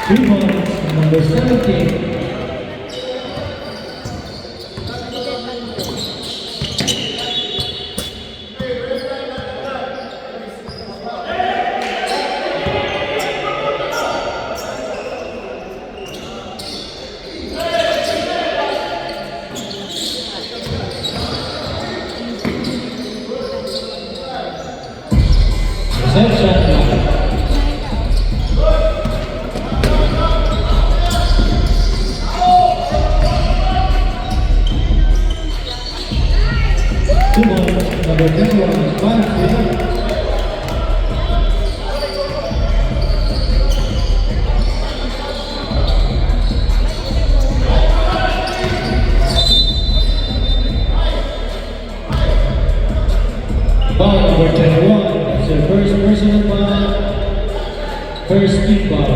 Rebound, number 17. Number 21, 5-3. Ball number 21, that's your first personal foul, first team foul.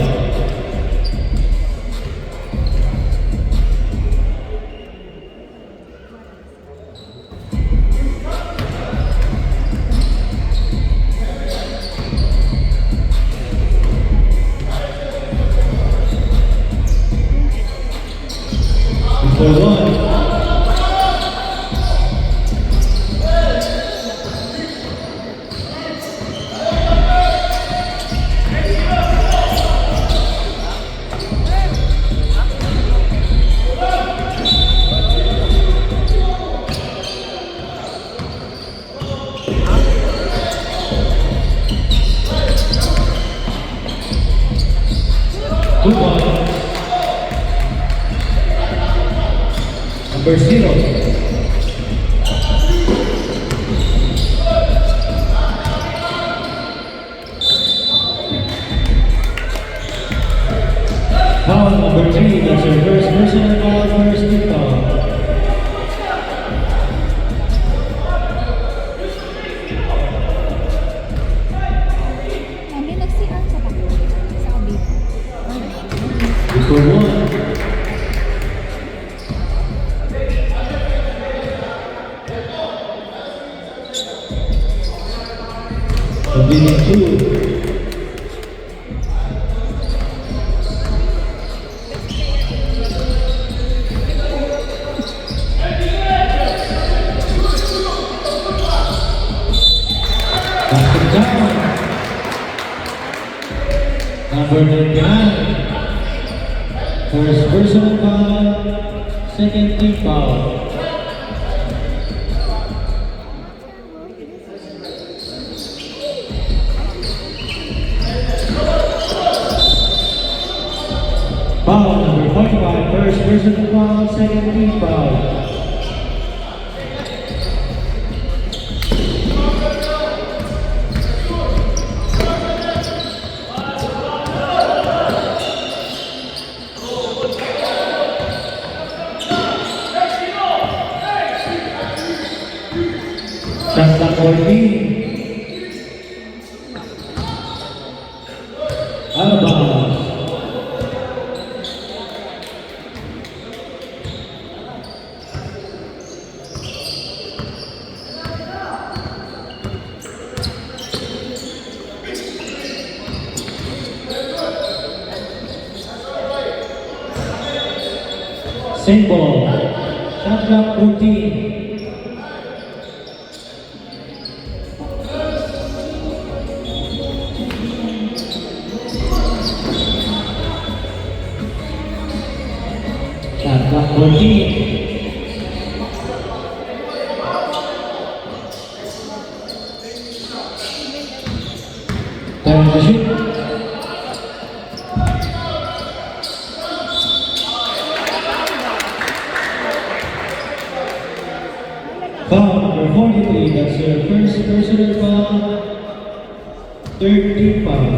Number 1. Number 0. Foul number 3, that's your first personal foul, first team foul. Number 1. Convenient 2. Basket down. Number 99. First personal foul, second team foul. Foul number 45, first personal foul, second team foul. Shot clock 14. Out of bounds. Same ball. Shot clock 14. Shot clock 14. Time to shoot. Foul number 43, that's your first personal foul, third team foul.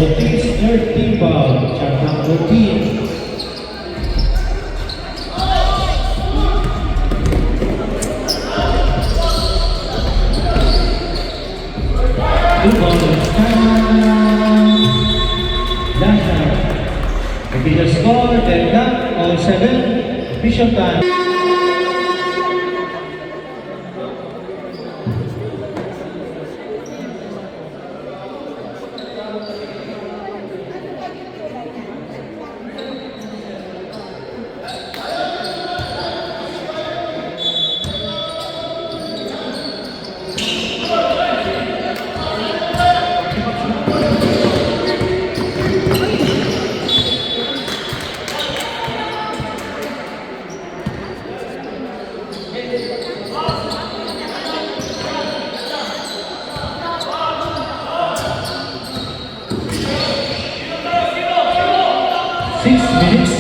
Ortiz, 13 foul. Shot clock 14. Official score, then that, all 7, official time.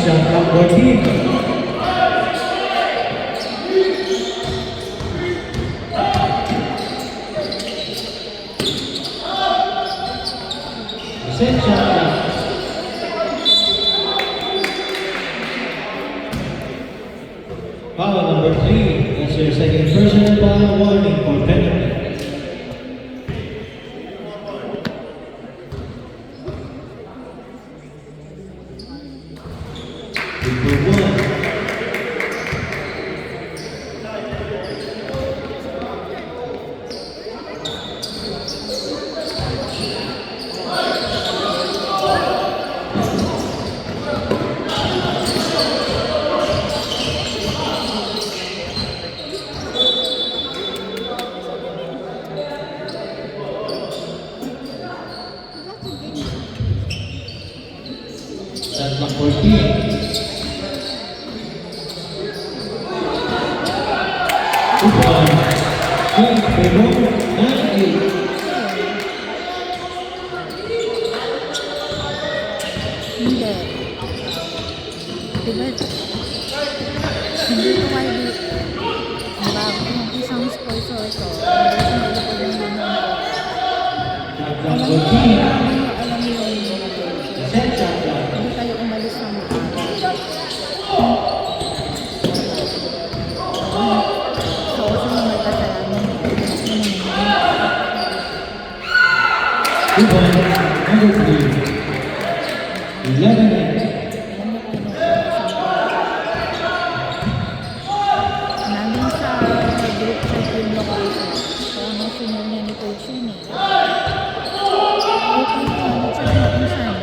Shot clock 14. Set shot clock. Foul number 3. That's your second personal foul, warning for penalty. Shot clock 14. Hindi. Diba? Hindi ko kayo bago yung isang sponsor ito. Hindi ko yung alam mo hindi kayo umalis ng so, sino may kasalanan? Number 3. 11. Namin sa group chat yung location. So, ano sinunod niya ni Coach yun eh. Okay po, nag-chat na kung saan.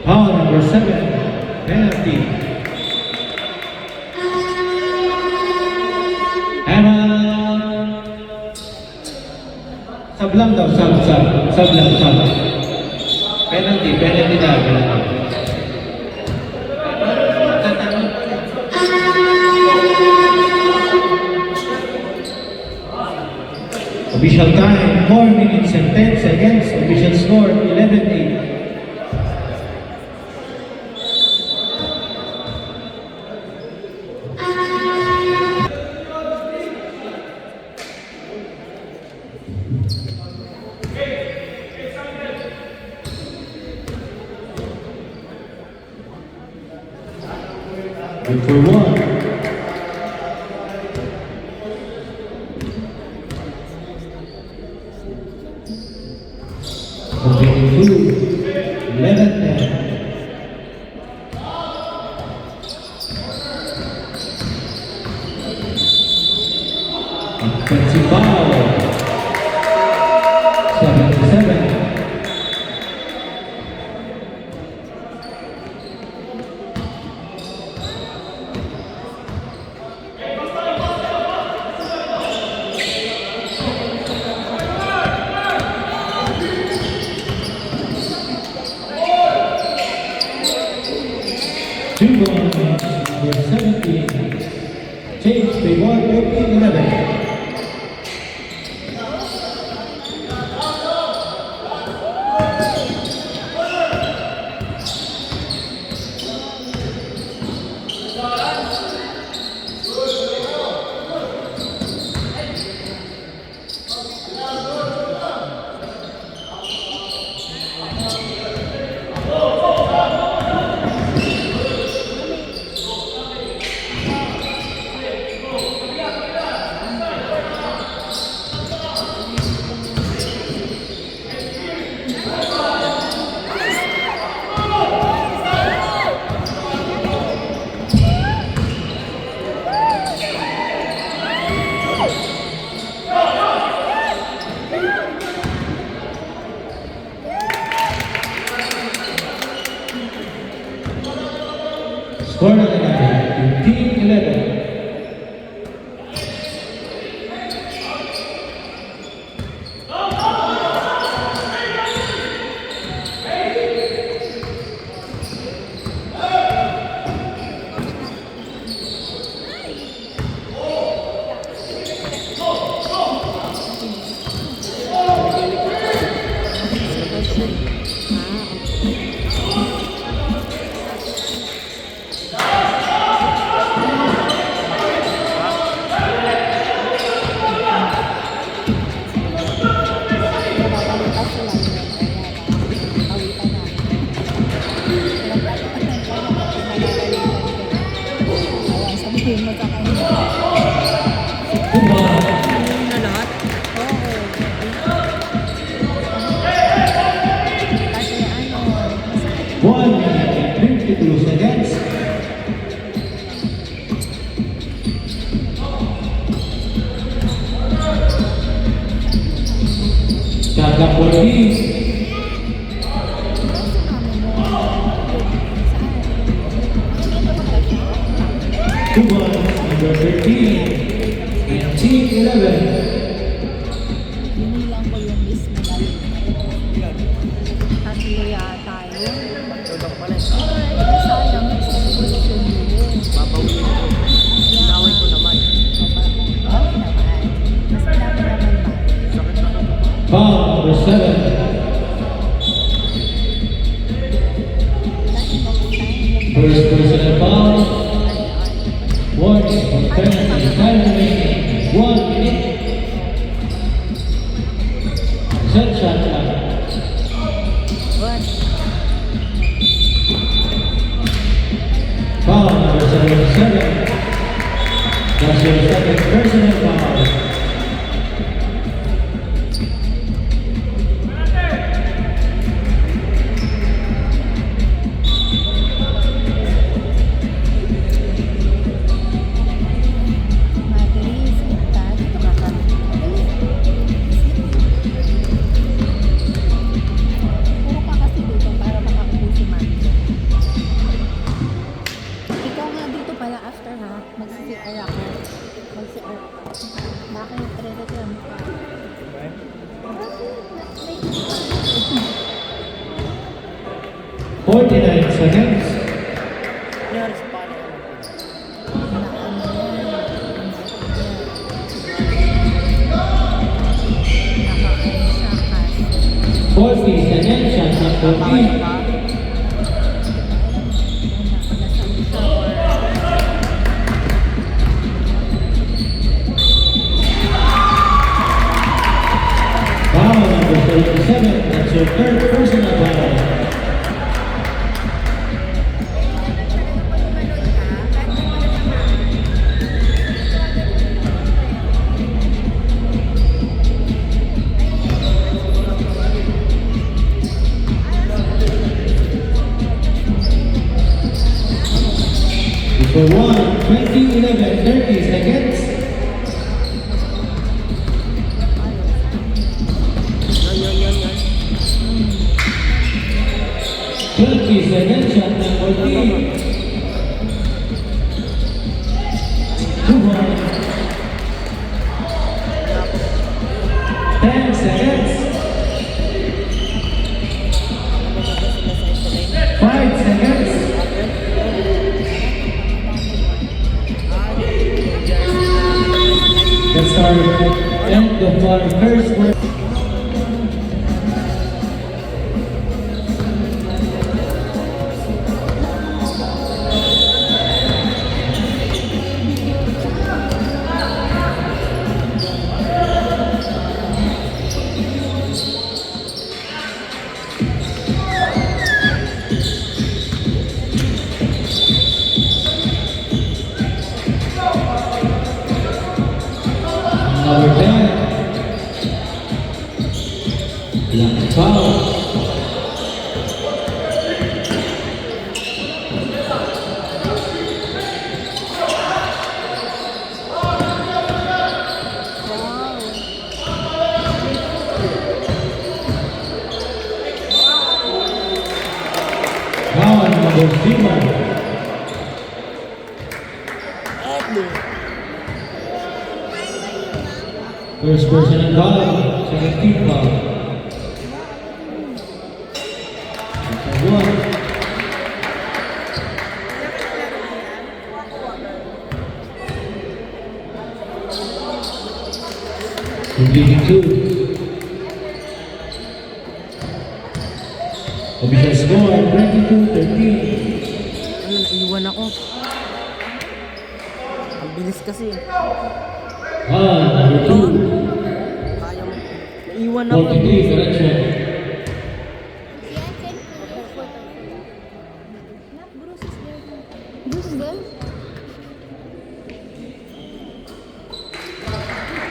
Foul number 7. Penalty. Sub lang daw, sub lang. Penalty na, penalty. Official time, 4 minutes and 10 seconds. Official score, 11-8. Good for 1. Okay, 2. 11-10. Offensive foul. 7-7. Number 17. Change the 1-13-11. Score na natin, Team 11. Na lahat? Oo. Kasi ano, 1 minute and 52 seconds. Shot clock 14. Kuban, number 13. And Team 11. binilang ko yung miss medal. Tatlo yata yun. Tulong pala. Sayang sa position yun. Babawin ko. Inaway ko naman. Okay naman. Mas madami naman ba? Sakit na ko. Foul number 7. Dahil mag-time. First personal foul. Warning for penalty. Time remaining 1 minute. Set shot clock. What? Foul number 77. That's your second personal foul. Mabilis. Dito ka pa. Puro ka kasi dito para makakuha si Mami. Ikaw nga dito pala after ha. Mag-CR ako. Mag-CR ako. Bakit re-reklamo ka? Bakit? 49 seconds. Nangyari sa paano ko. Naka-ano 40 seconds. Shot clock 14. Foul number 37. That's your third personal foul. For 20, 11, 30 seconds. Yan. 20 seconds. Shot clock 14. Move on. 10 seconds. 5 seconds. Let's start end of our first work. Number 10. Tatlo. First personal foul, second team foul. Number 1. Completing 2. Official score, 22-13. Ano, naiwan ako. Ang bilis kasi. Number 2. Kaya mo. Naiwan ako. 43, correction. Bruce is there?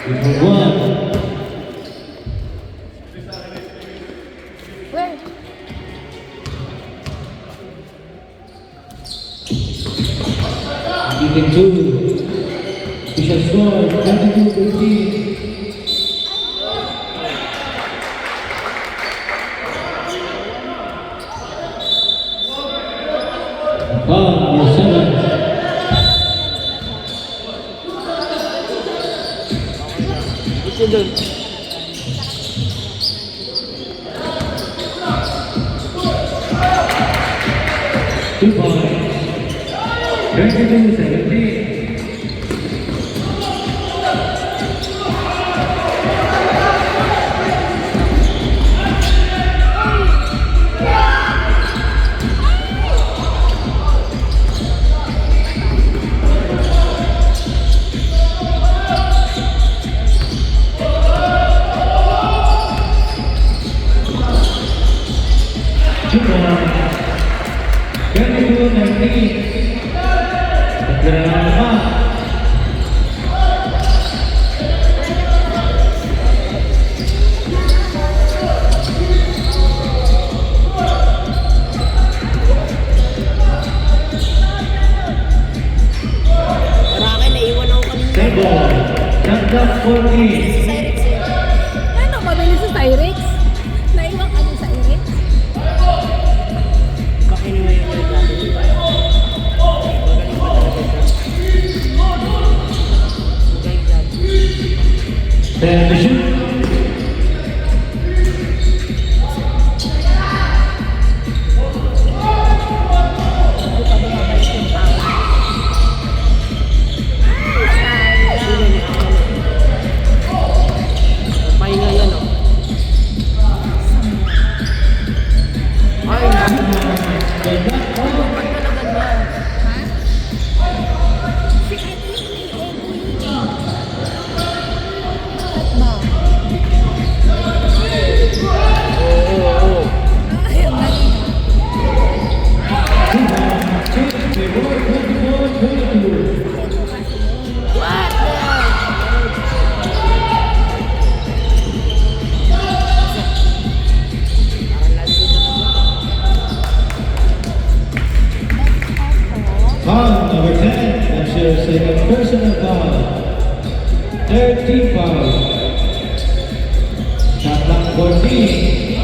Number 1. Where? Completing 2. Official score, 22-13. Number 7. Ito doon. Two points. 22-17. Two points. 22-19. Tatlo na naman. Para akin, naiwan ako kanina. Table. Dagdag 14. Cyrex eh. Ano, mabilis sa Cyrex? Naiwan ka din sa Cyrex? Baka anyway yung nagagalit. Magaling pa talaga siya. Magaling dyan. 10 to shoot. Hindi pa bumabalik yung tao. Sino niya? Pahinga yan oh. Ay, Dagdag 14. ba't ka na ganyan? Si Ate yung EA At ba? Oo. Ay, ang galing. Change the score, 24-22. What the? Parang lagi ko na Foul number 10. That's your second personal foul. Third team foul. Shot clock 14.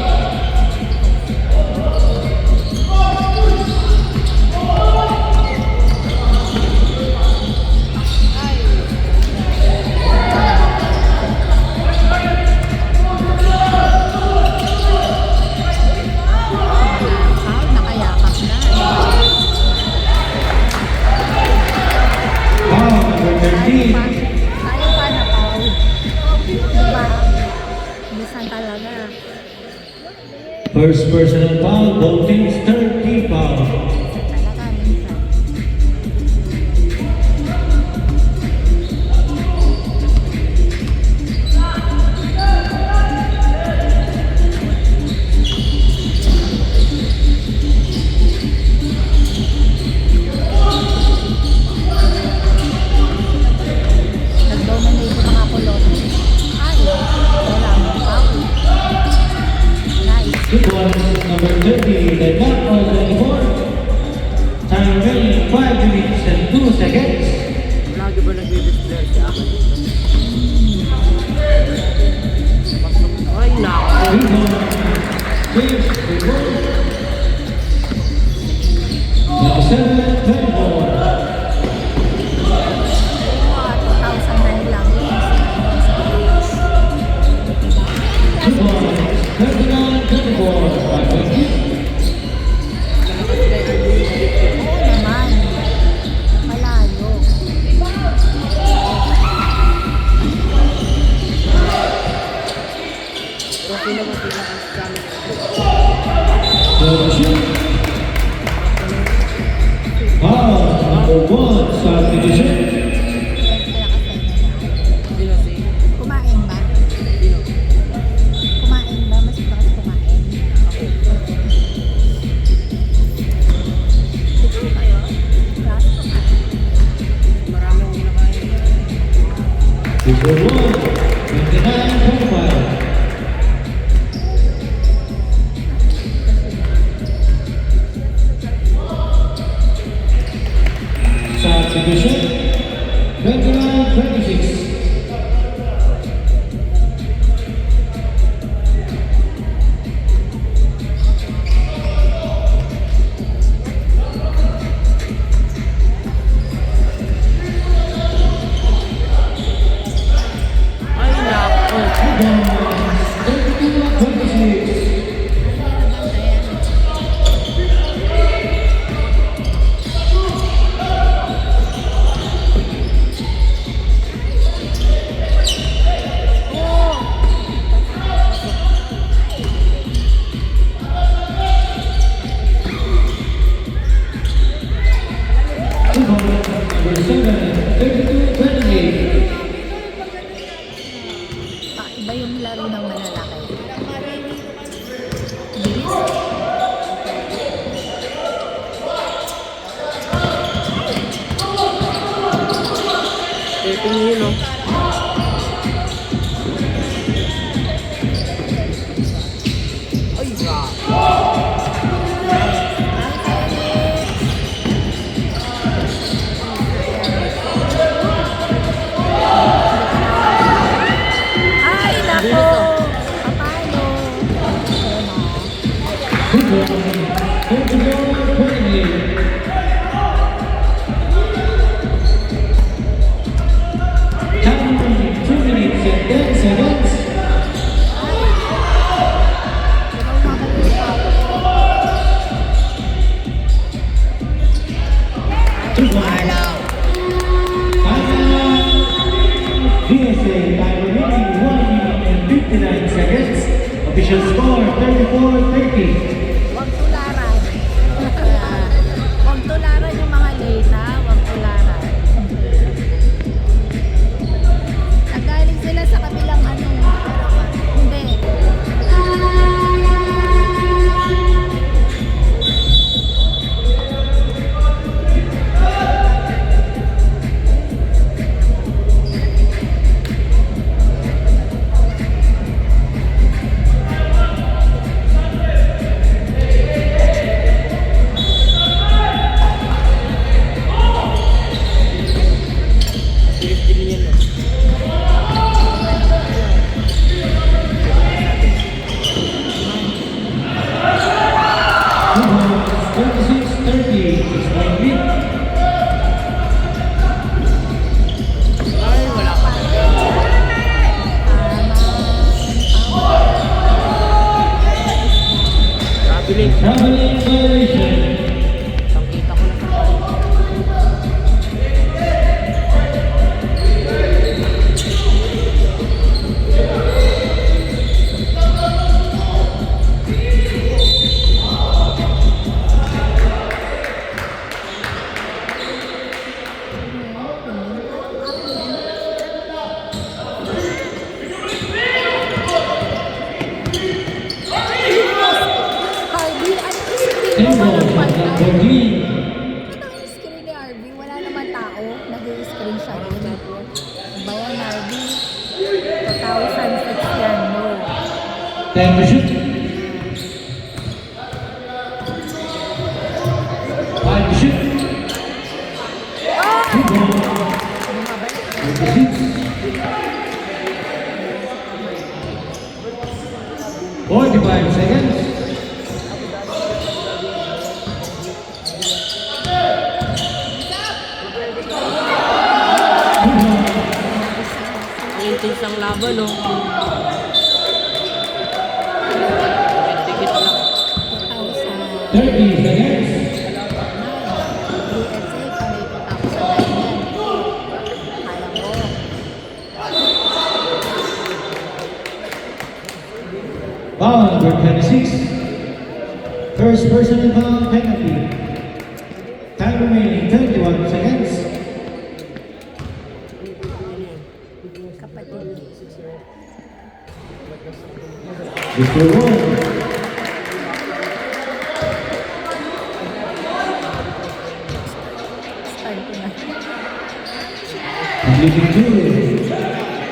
Foul, nakayakap na. Foul number 13. Tayo pa na foul. Diba? Bisan talaga. First personal foul, both teams third team foul. Talaga, minsan. Nag-dominate yung mga kulot. Ay, wala. Foul. Nice. Good one, number 30, the back Mr. 1, 29-25. Substitution, 29-26. Ay, nako. 32-26. Number 7, 32-28. Iba yung laro ng malalaki. Bilis. 13 yun, oh. Ay, grabe. Ay, nako! Papalo! Ayun, 34-28. Time 2 minutes and 10 seconds. ikaw makalit pa. Papalo! PSA time remaining 1 minute and 59 seconds. Official score 34-30. Huwag tularan. Huwag tularan yung mga late, ha? Huwag tularan. Nagaling sila sa kabilang ano. Hindi. Ay, wala pa. Grabe, Link. Traveling violation. Nakita ko na sa Harvey, ano yung screen mo? Tempo, Walang pantay. Borgin. Ano yung screen ni Harvey? Wala naman tao. Nag-i-screen siya rin. Ba yan, Harvey? 2006 yan, no? Time to shoot. Time to shoot. Bumabalik. 26. 45 seconds. intense ang laban, oh. Dikit lang. 2000. 30 seconds. USA, kami 2009 yan. Kaya mo. Foul number 26. First personal foul penalty. Time remaining 31 seconds. Kapatid. Mr. 1. Start ko na. Completing 2.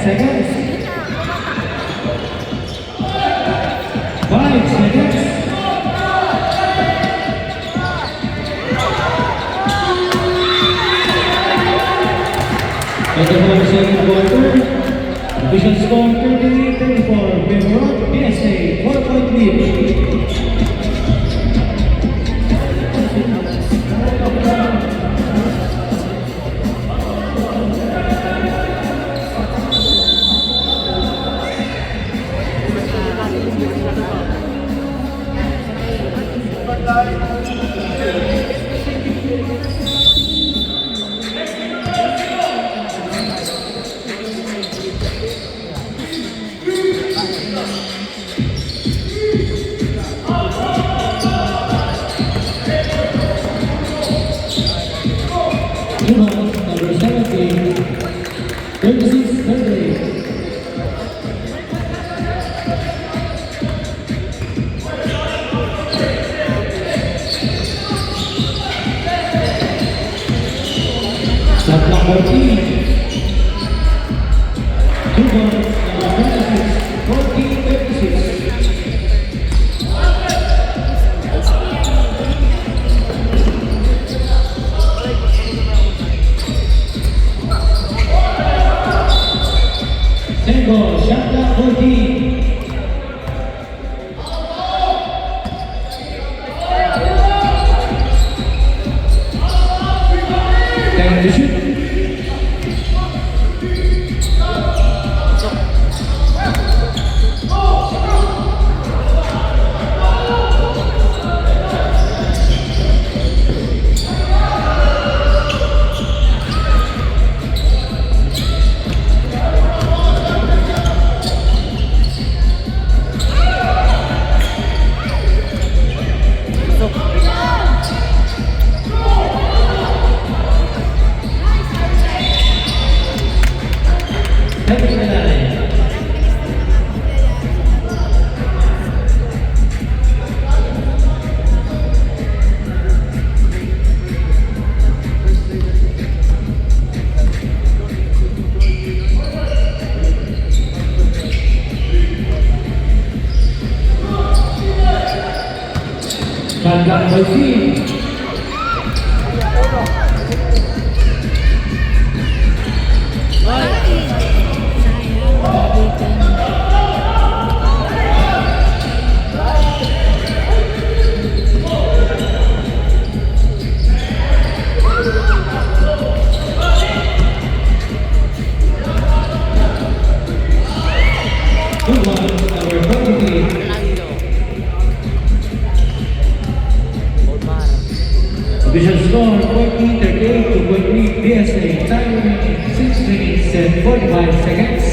seconds. Yun na, kumata. 5 seconds. And the second quarter, official score 38-34, Pembroke PSA, 4-point lead. Number 17, 36, 38. Shot clock 14. 2 points, number 26, 14-36. Single, shot clock 14. Time to shoot. Shot clock 14. Number 43. Official score 14-38 to 43 PSA. Time remaining 6 minutes and 45 seconds.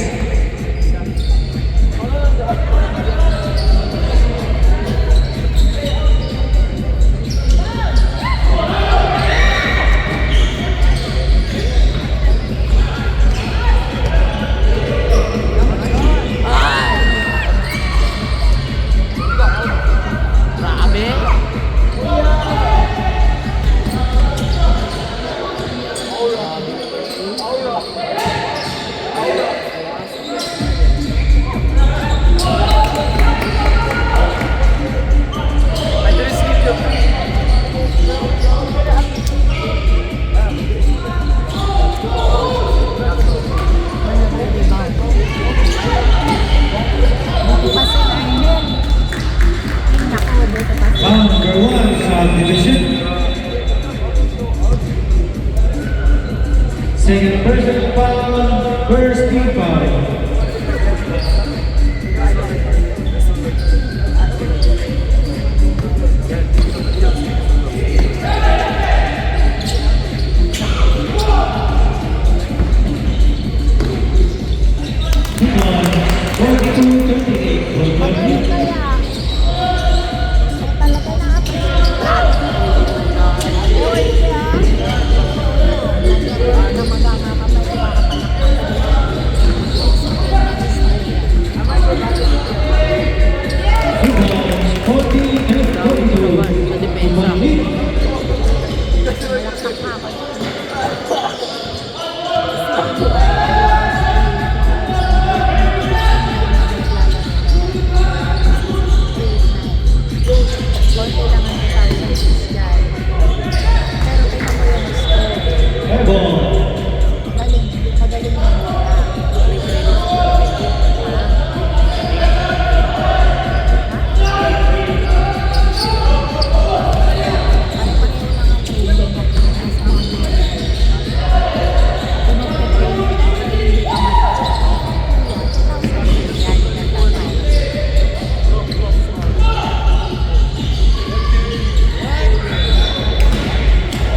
Number 1 subdivision. Second person foul, first team foul.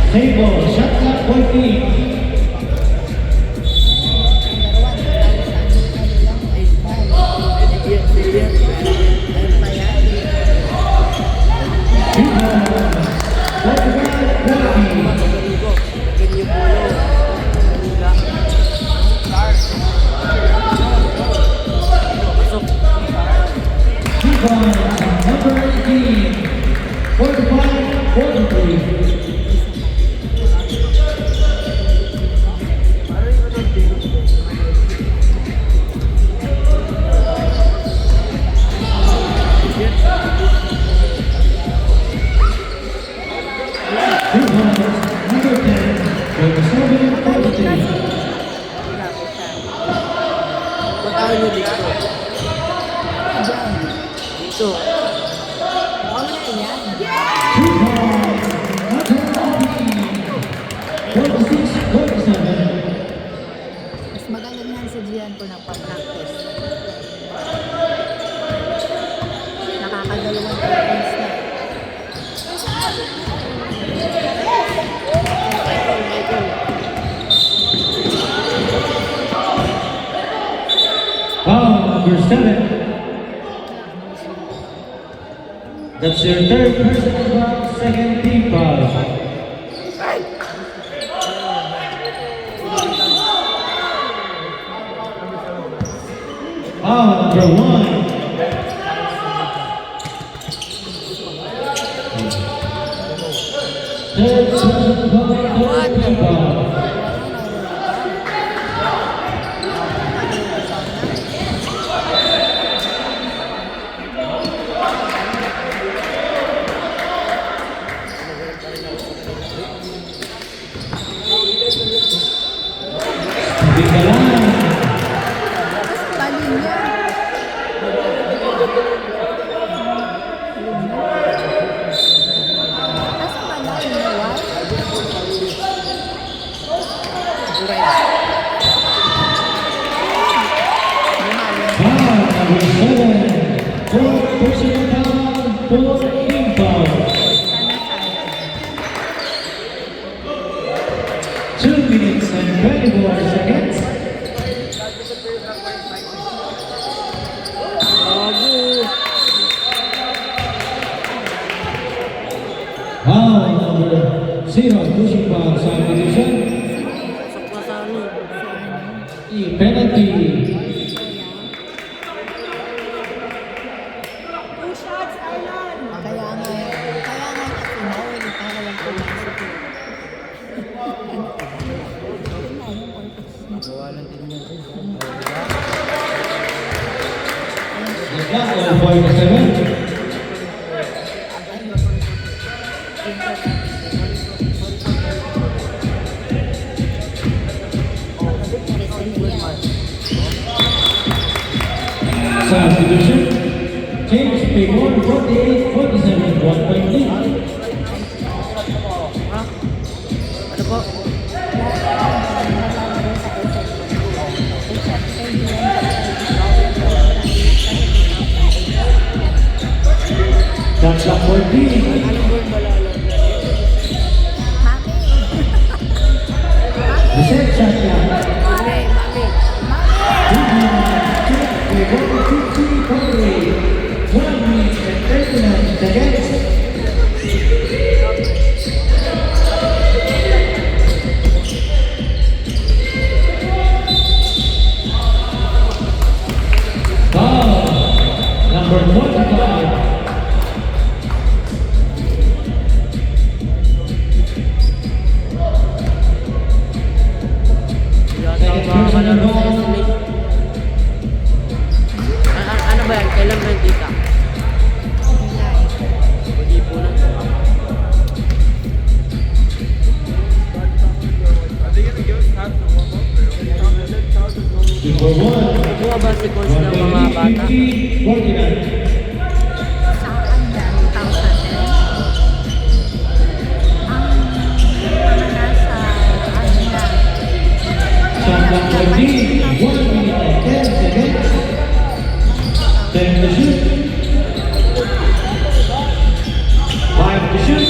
Table, shot clock 14. Ligo. Ganyan yung bulo. Liga. Pasok. Number 18, 45, 43. Number 10, 47, 43. Matawin nyo dito. Dito. Mas magaling yan sa Gian ko ng pag-practice. Nakakadalawang points na. Number 7. That's your third personal foul, second team foul. Number 1. Third personal foul, third team foul. Bali niya. Asa pala yung what? Number 7. Fourth personal foul, fourth team foul. 2 minutes and 24 seconds. Number 0, pushing foul, substitution. Pasok na sa ano. Penalty. Kaya nga kasi nawali para lang pumasok. The clock on 47. Substitution. James Paymore, 48, 47, 1 point lead. Ha? Ano po? Shot clock 14. The set shot clock. Mami, mami. 1 minute and 39 seconds. Foul. Number 25. Yata ako makakalaro sa SLA. Ano ba yan? Kailan ba yung tita? Hindi po lang. Number 1. Kukuha ba si coach ng mga bata? 49. Sa kanya, 2010. Ang mga nasa ano na. Shot clock 14. 1 minute and 10 seconds. 10 to shoot. 5 to shoot.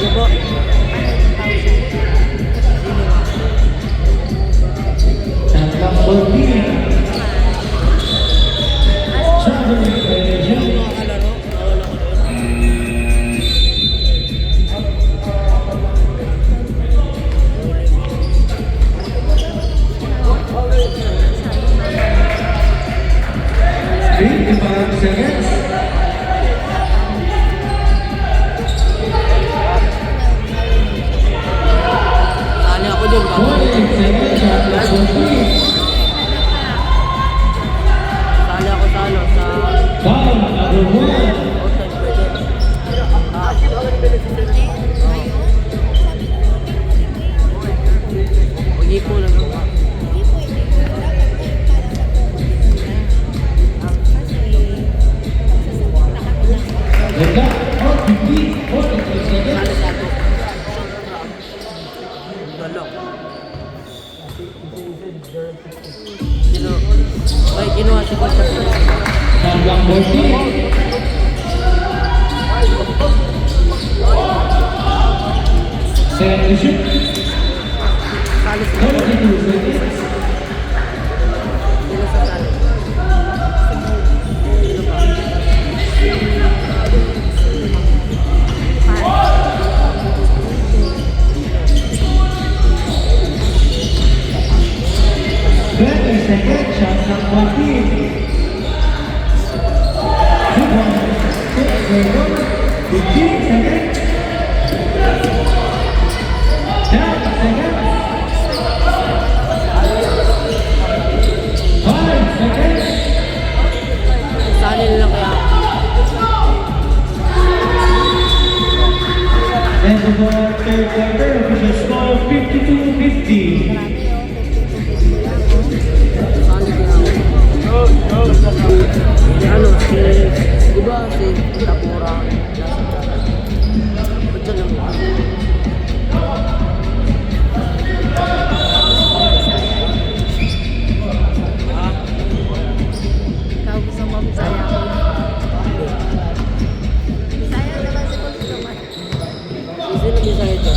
Ito po. 100,000. Shot clock 14. Traveling violation. Mga kalaro, nawala ko doon. Fifty-five seconds. Sali ako doon. 48 seconds. Shot clock 14. Sali ako sa ano, sa Foul number 1. outside pwede. Mag-ipunan ko. The clock on 15. 43 seconds. Sali sa ako. Dalok. Sino? Ay, kinuha si Coach sa sila. Shot clock 14. Set to shoot. Sali sa 32 seconds. Sino sa sali? Sino pa? Second shot clock 14. Rebound. 15 seconds. 10 seconds. 5 seconds. Sali nila kaya. And the third quarter, official score 52-50. Sali kaya. Si ano, si... Diba si Tapura? Ba't siya naman? Ikaw gusto mo Bisaya ako. Bisaya naman si Coach naman. Sino bisa ito?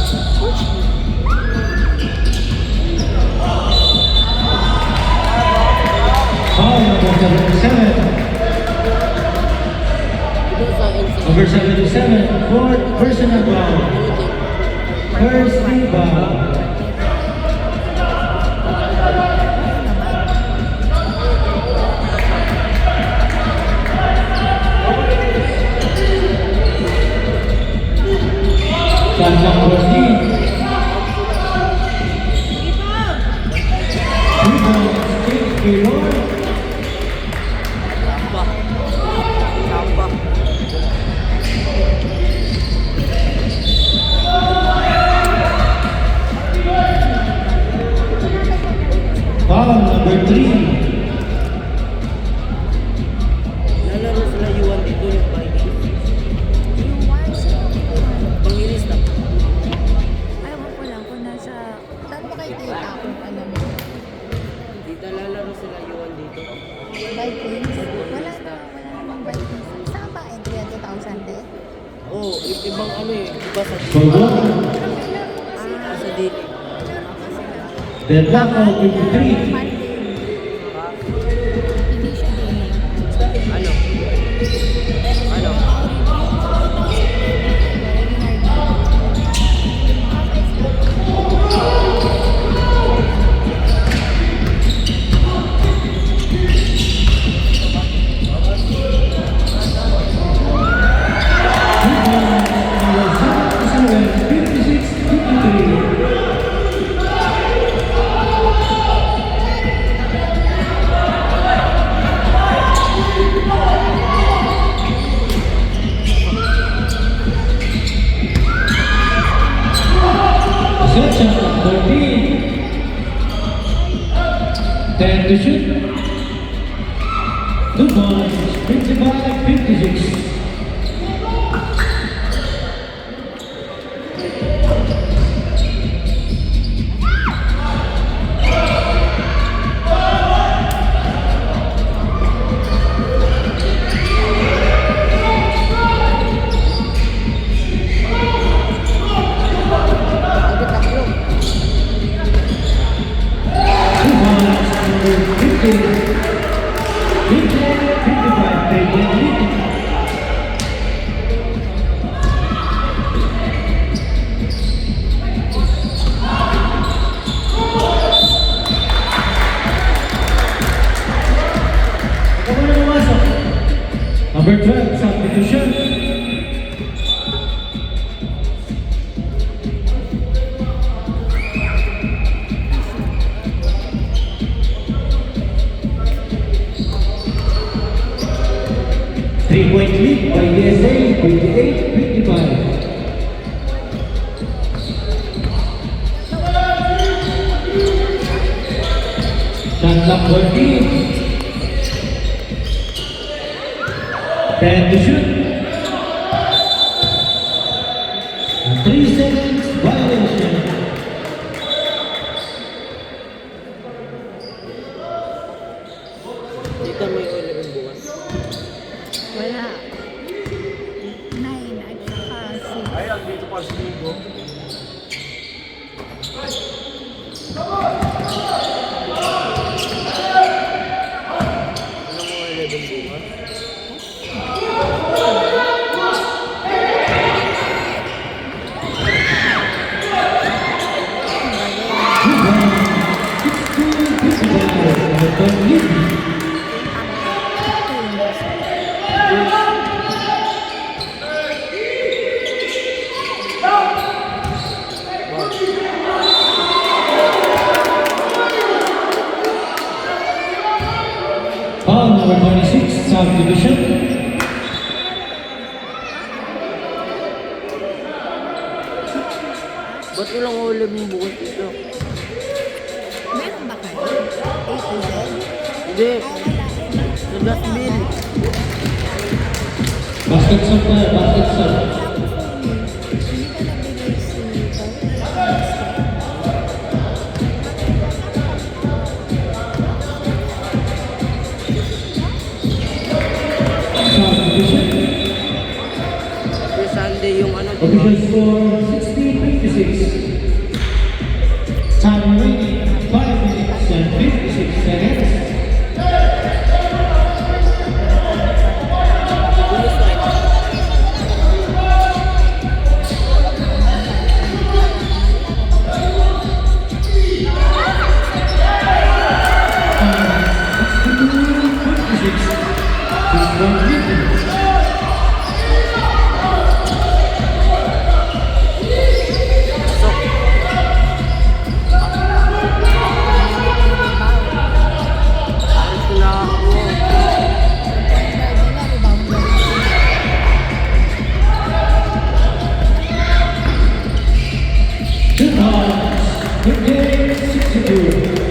Foul number 77. Diba sa NC? Number 77, fourth personal foul. First rebound. Shot clock 14. Rebound, Steve Gaylord. Samba. Samba. Foul number 3. Lalaro sila Yuan dito yung Vikings. Yung one, sino yung one? Pangilis na. Ayaw ko lang kung nasa... Saan mo kay tita kung alam mo? Dito lalaro sila Yuan dito. Vikings? Wala namang Vikings. Saan ba entry yan? 2010? Oh, ibang ano eh. Iba sa For one. sa dili. The clock on 53. Ha? Hindi siya din. Ano? Ano? Rebound number 56-53. Set shot 13. 10 to shoot. Two points, 55-56. Number 12, substitution. Three-point lead by USA, 28-55. Shot clock 14. 10 to shoot. 3 seconds violation. Dito may 11 bukas. Wala. 9 at saka 6. Ayan, dito pa sa linggo. Ano mo 11 bukas? Foul number 26, subdivision. Ba't walang 11 bukas dito? Meron ba kayo? A to Z? Hindi. Ah, wala. Sa dustbin. Basket shot na, basket shot. Hindi ko nabigay si Subdivision. Kasi Sunday yung ano, di ba? Official score 60-56. Time remaining 5 minutes and 56 seconds. Bonus right. Alis ko na ako. Two halves, good game, 62.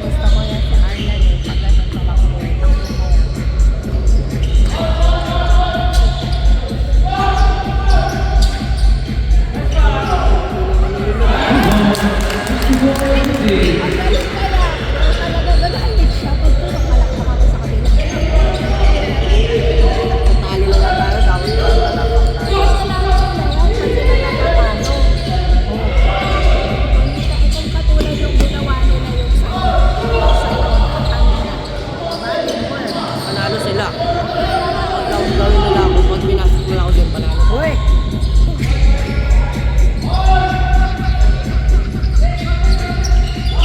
Gusto ko yan si Arlan eh. Pag ganun tumakbo, takbo mo yan. Ang galing kaya. Talaga gagalit siya. Pag puro kalakpak ako sa kabila. Talo na lang tayo, tapos lalapang tayo. Kaya kailangan ko na yan. Kasi nananapano. Oo. Itong katulad yung ginawa nila yung sa'yo. Kanina. Diba? Teamwork. Panalo sila. Ang gawin nila ako, pag pinasok nila ako dyan, panalo. Uy!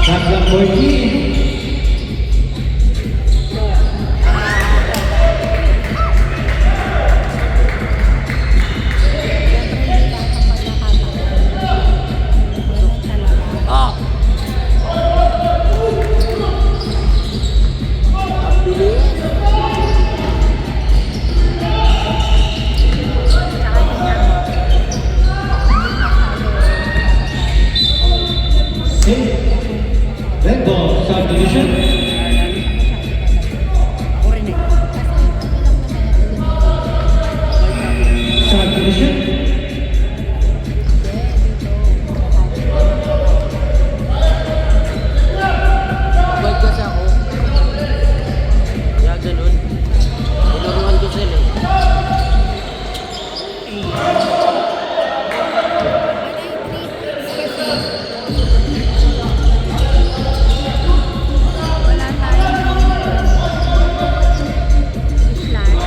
Shot clock 14. Siyempre, hindi lahat ang pagkakataon. Ganun talaga. Ah! Ang bilis. Tsaka tingnan mo. Hindi masyado. Six. Red ball, subdivision. Ako rin eh. Kasi ano lang naman ang eliminate. Subdivision. Bad kasi ako. Kaya ganun. Tinaruhan ko sila eh. Wala tayong slash.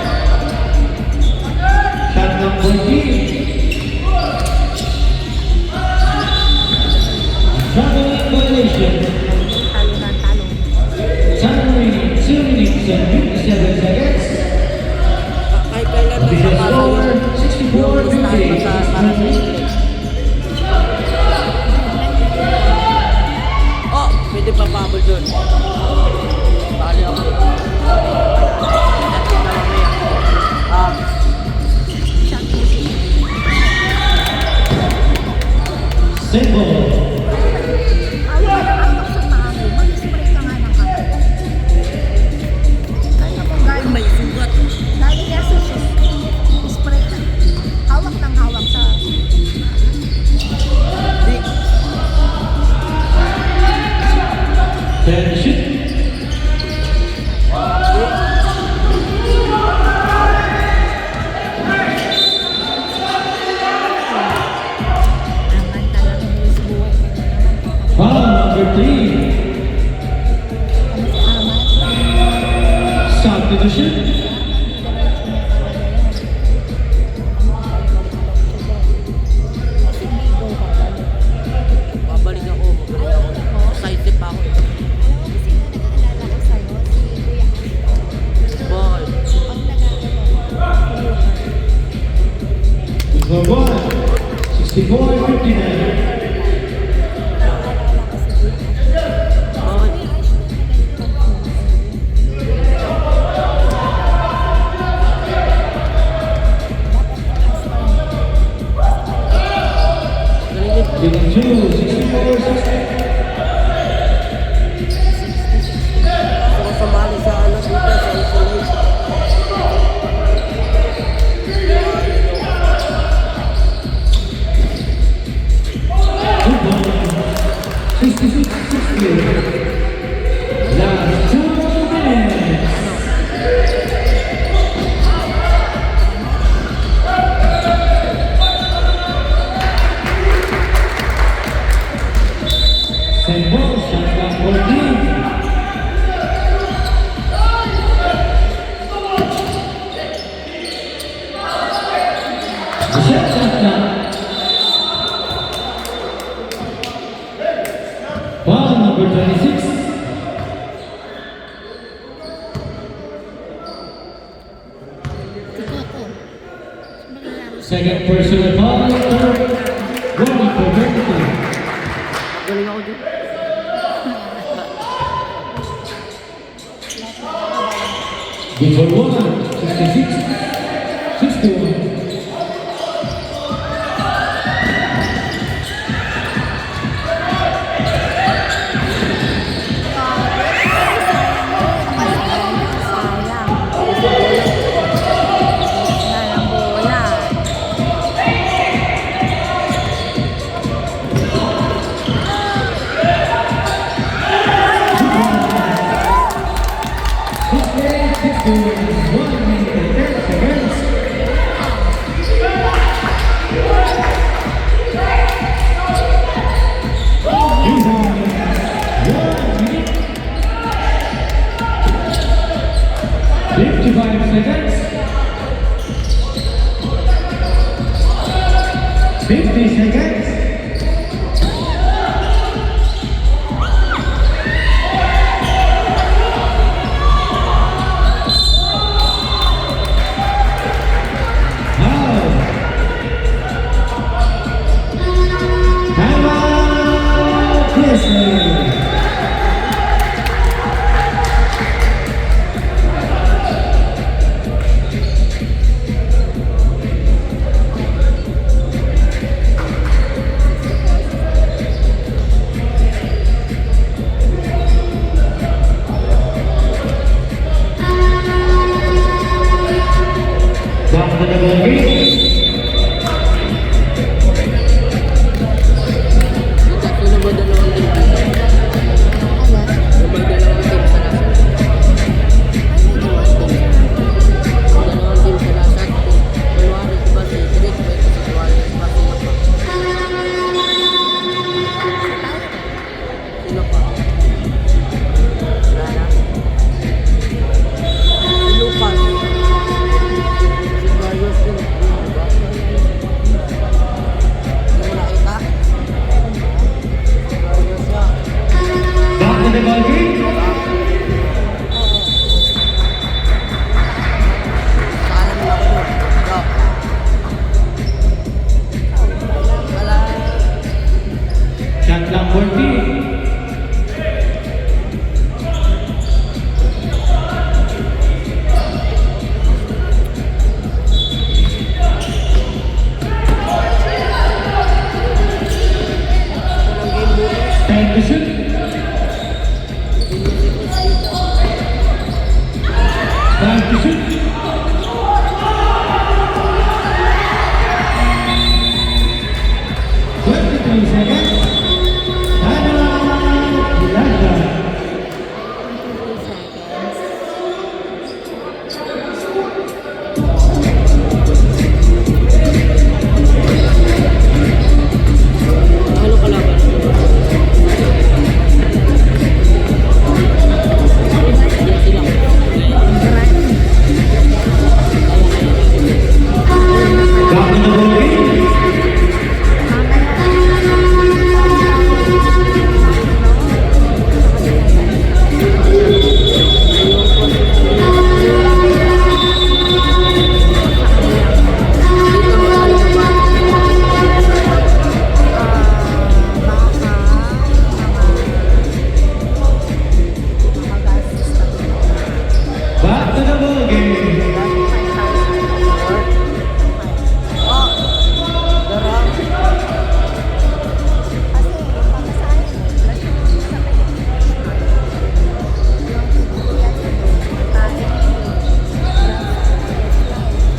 Shot clock 14. Traveling violation. Talo ng talo. Time remaining 2 minutes and Simple. Ayaw ka lang antok sa paa mo. Mag-spray ka nga ng kape. Kaya mo galing. May sugat. Galing niya sa shoes. Spray ka. Hawak ng hawak sa... Di. 10 shoot. Naman talaga mo sa buhay ka na naman. Foul number 3. Ano si Aman? Stop to the shoot. Kasi bigo ka talaga. Babalik ako. Excited pa ako. Alam mo kung sino nag-aalala ko sa'yo? Si Kuya Castro. Bakit? Pag nag-aalala ko, Number 1. 64-59. naalala ko si Kuya Castro. Bakit? May rush na magaling mag-focus. Dapat Galing yun. Game 2, 64-60. Gusto ko sumali sa ano dito sa isolation. Good ball. 66-60. Last 2 minutes. Same ball, shot clock 14. Shot clock. Foul number 26. Ikaw ko. Mangyayari sa Second personal foul. Running for 32. Galing ako dito. Good for 1. 66. 61. Seconds. 50 seconds. to shoot. 5 to shoot. 23 seconds. Time out. Elijah. 23 seconds. Ano kalaban? Yan sila. Back in the ball game. Back to the ball game.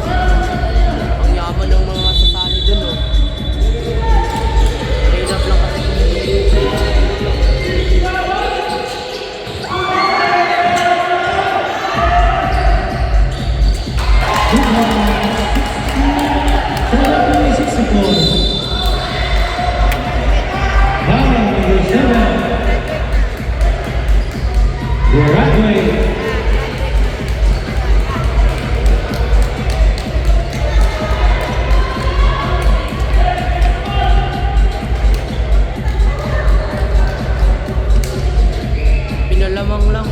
Ang yaman ng mga sasali dun, oh. Hirap lang kasi. Broadway. Pinalamang lang.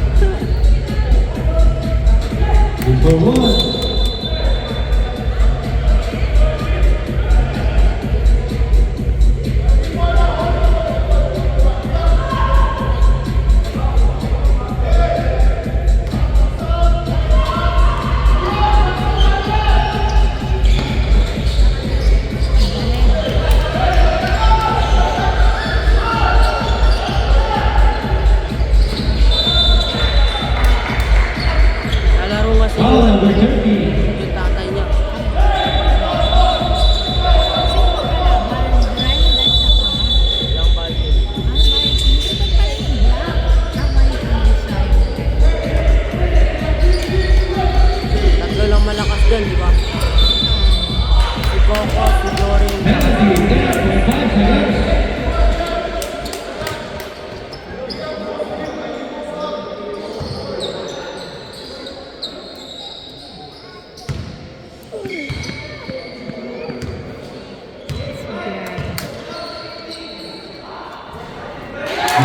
For one. Nalaro kasi Foul number 30. yung tatay niya. Ilang ball yun. Tatlo lang malakas dun, di ba? Si Coco, si Jorin. Penalty, 10.5 seconds.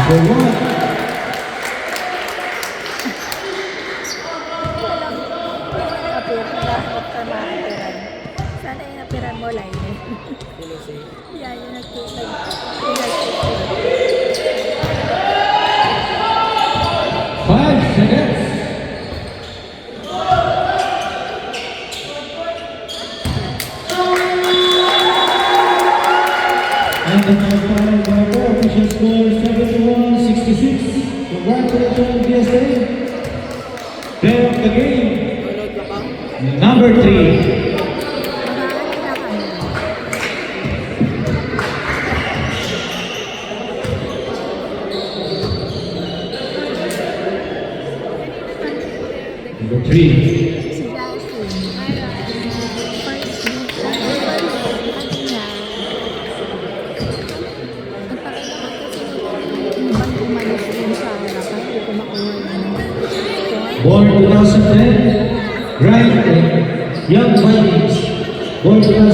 For one. Sana yung napiran mo, Laine. Sino si? Yan, yung nagtutag. 5 seconds. And the final by official score 71-66. Congratulations, BSA. Player of the game, Nanonood ka ba? number 3. Number 3. Si Justin. First niya. Nagpakailangan kasi nung ibang umalis din sa harap kasi kumakuha ng Born 2010, Ryan Young Vikings. Born 2010.